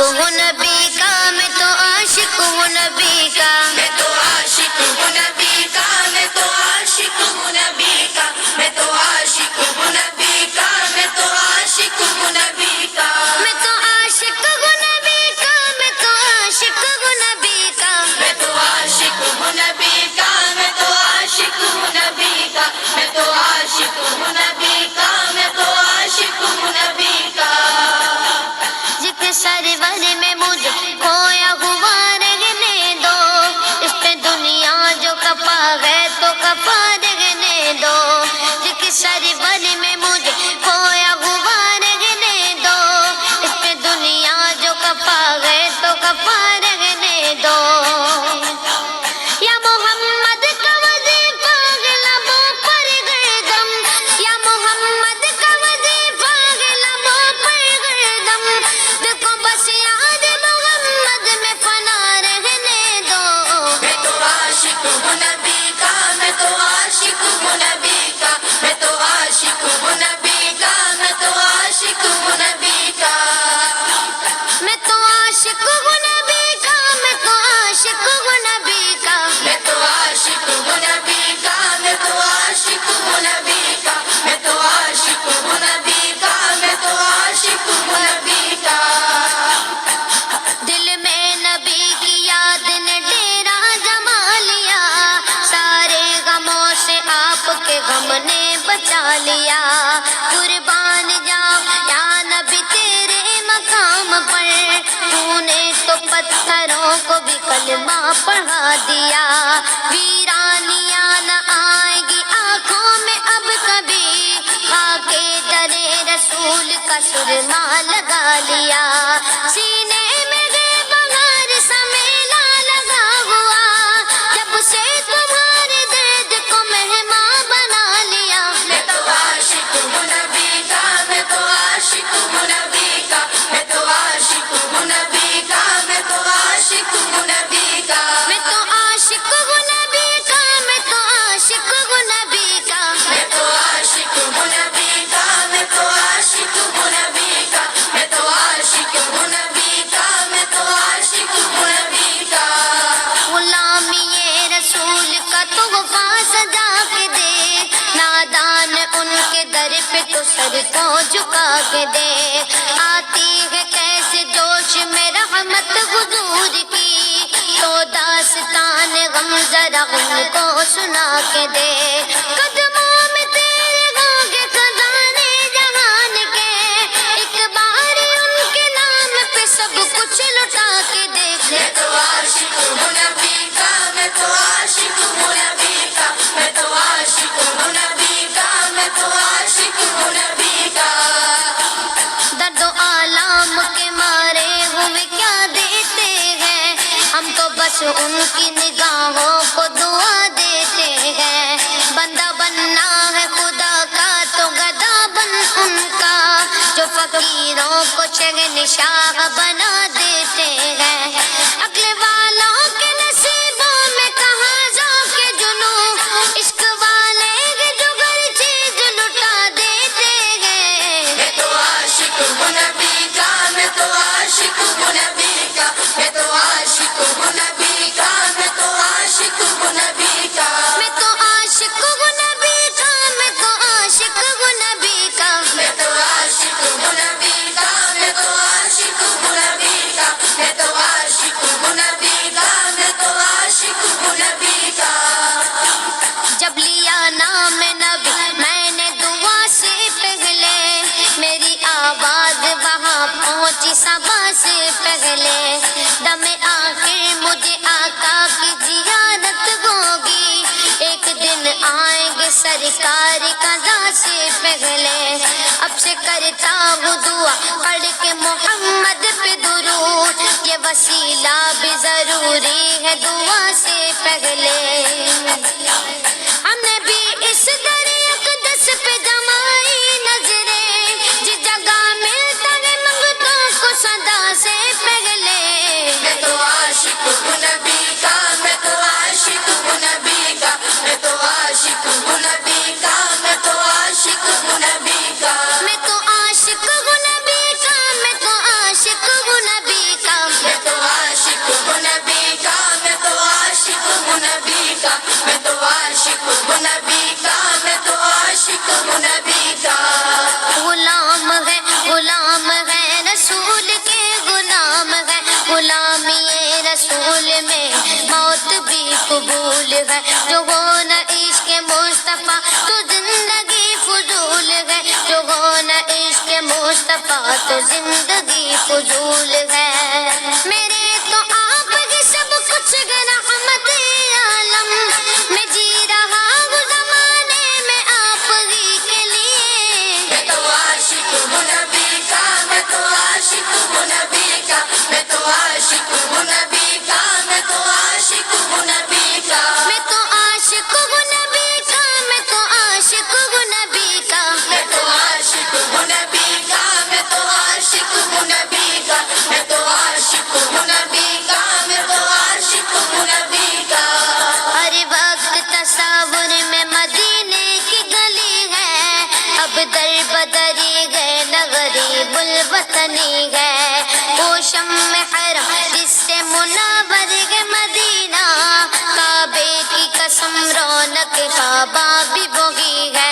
ہوں نبی کا، میں تو عاشق ہوں نبی کا، میں تو عاشق ہوں نبی کا، میں تو عاشق ہوں نبی کا، میں تو عاشق ہوں نبی کا، میں تو عاشق ہوں نبی کا، میں تو عاشق ہوں نبی کا، میں تو عاشق ہوں نبی کا، میں تو عاشق ہوں نبی کا، میں تو عاشق ہوں نبی کا، میں تو عاشق ہوں نبی کا، میں تو عاشق ہوں نبی کا، ذکر سرور میں مجھ کھویا ہوا رہنے دو، اس پہ دنیا جو کپا ہے تو کپا رہنے دو، ذکر سرور میں مجھ کھویا ہوا رہنے دو، اس پہ دنیا جو کپا ہے تو کپا رہنے دو، یا محمد کا وظیفہ ہے لبوں پر گردم، یا محمد کا وظیفہ ہے لبوں پر گردم، دیکھو بس یاد محمد میں فنا رہنے دو، میں تو عاشق ہوں نبی کا، میں تو عاشق ہوں نبی کا، میں تو عاشق ہوں نبی کا، میں تو عاشق ہوں نبی کا، میں تو عاشق ہوں نبی کا، میں تو عاشق ہوں نبی کا، میں تو عاشق ہوں نبی کا، میں تو عاشق ہوں نبی کا، میں تو عاشق ہوں نبی کا، میں تو عاشق ہوں نبی کا، دل میں نبی کی یاد نے ڈیرا جما لیا، سارے غموں سے آپ کے غم نے بچا لیا، قربان جاؤ یا نبی تیرے مقام پر، تو نے تو پتھروں کو بھی کلمہ پڑھا دیا، ویرانیاں نہ آئے گی آنکھوں میں اب کبھی، خاکے درے رسول کا سرما لگا لیا، سینے میں گئے بغیر سمیلا لگا ہوا، جب سے تمہارے درد کو مہماں بنا لیا، میں تو عاشق ہوں نبی کا، میں تو عاشق ہوں نبی کا، میں تو عاشق ہوں نبی کا، میں تو عاشق ہوں نبی کا، میں تو عاشق ہوں نبی کا، میں تو عاشق ہوں نبی کا، میں تو عاشق ہوں نبی کا، میں تو عاشق ہوں نبی کا، میں تو عاشق ہوں نبی کا، میں تو عاشق ہوں نبی کا، غلامی رسول کا تحفہ سجا کے دے، نادان ان کے در پہ تو سر کو جھکا کے دے، آتی ہے کیسے جوش میں رحمت حضور کی، تو داستان غم ذرا ان کو سنا کے دے، قدموں میں تیرے گھوگے خزانے جہان کے، ایک بار ان کے نام پہ سب کچھ لٹا کے دیکھ، میں تو عاشق ہوں نبی کا، میں تو عاشق ہوں نبی کا، میں تو عاشق ہوں نبی کا، میں تو عاشق ہوں نبی کا، درد و آلام کے مارے ہوئے کیا دیتے ہیں، ہم تو بس ان کی نگاہوں کو دعا دیتے ہیں، بندہ بننا ہے خدا کا تو گدا بن ان کا، جو فقیروں کو شہنشاہ بنا دیتے ہیں، عقل والوں کے نصیبوں میں کہاں ذوق جنوں، عشق والے ہیں جو ہر چیز لٹا دیتے ہیں، میں تو عاشق ہوں نبی کا، میں تو عاشق ہوں نبی کا، میں تو عاشق ہوں نبی کا، میں تو عاشق ہوں نبی کا، میں تو عاشق ہوں نبی کا، میں تو عاشق ہوں نبی کا، میں تو عاشق ہوں نبی کا، میں تو عاشق ہوں نبی کا، میں تو عاشق ہوں نبی کا، میں تو عاشق ہوں نبی کا، جب لیا نام نبی میں نے دعا سے پہلے، میری آواز وہاں پہنچی صبا سے پہلے، دم آخر مجھے آقا کی زیارت ہوگی، ایک دن آئیں گے سرکار قضا سے پہلے، اب سے کرتا ہوں دعا پڑھ کے محمد پہ درود، یہ وسیلہ بھی ضروری ہے دعا سے پہلے، ہم نے بھی اس در اقدس پہ جمائی نظریں، جس جگہ ملتا ہے منگتوں کو صدا سے پہلے، میں تو عاشق ہوں نبی کا، میں تو عاشق ہوں نبی کا، میں تو عاشق ہوں نبی کا، میں تو عاشق ہوں نبی کا، میں تو عاشق ہوں نبی کا، میں تو عاشق ہوں نبی نبی کا میں تو عاشق ہوں نبی کا غلام ہے رسول کے غلام ہے غلامی رسول میں موت بھی قبول ہے جو ہو نہ عشق مصطفیٰ تو زندگی فضول ہے جو ہو نہ عشق مصطفیٰ تو زندگی فضول ہے میرے تو آپ ہی سب کچھ رحمت عالم میں جی رہا ہوں زمانے میں آپ ہی کے لیے میں تو عاشق ہوں نبی کا میں تو عاشق ہوں نبی کا میں تو عاشق ہوں نبی کا میں تو عاشق ہوں نبی کا میں تو عاشق ہوں نبی کا میں تو عاشق ہوں نبی کا میں تو عاشق ہوں نبی کا میں تو عاشق ہوں نبی کا میں تو عاشق ہوں نبی کا میں تو عاشق ہوں نبی کا ہر وقت تصور میں مدینے کی گلی ہے اب در بدری گئے نہ غریب الوطنی ہے وہ شمع حرم جس سے منور ہے مدینہ کعبے کی قسم رونق کعبہ بھی وہی ہے